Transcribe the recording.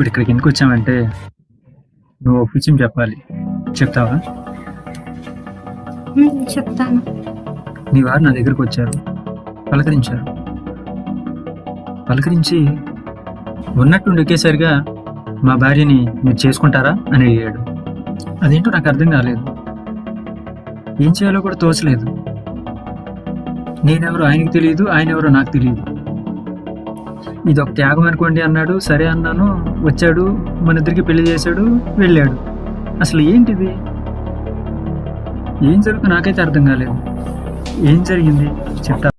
ఇప్పుడు ఇక్కడికి ఎందుకు వచ్చామంటే నువ్వు ఒక విషయం చెప్పాలి. చెప్తావా? చెప్తాను. నీ వారు నా దగ్గరకు వచ్చారు, పలకరించారు. పలకరించి ఉన్నట్టుండి ఒకేసారిగా మా భార్యని మీరు చేసుకుంటారా అని అడిగాడు. అదేంటో నాకు అర్థం కాలేదు. ఏం చేయాలో కూడా తోచలేదు. నేనెవరో ఆయనకు తెలియదు, ఆయన ఎవరో నాకు తెలియదు. ఇది ఒక త్యాగం అనుకోండి అన్నాడు. సరే అన్నాను. వచ్చాడు, మన ఇద్దరికి పెళ్లి చేశాడు, వెళ్ళాడు. అసలు ఏంటిది? ఏం జరుగుతుందో నాకైతే అర్థం కాలేదు. ఏం జరిగింది చెప్తా?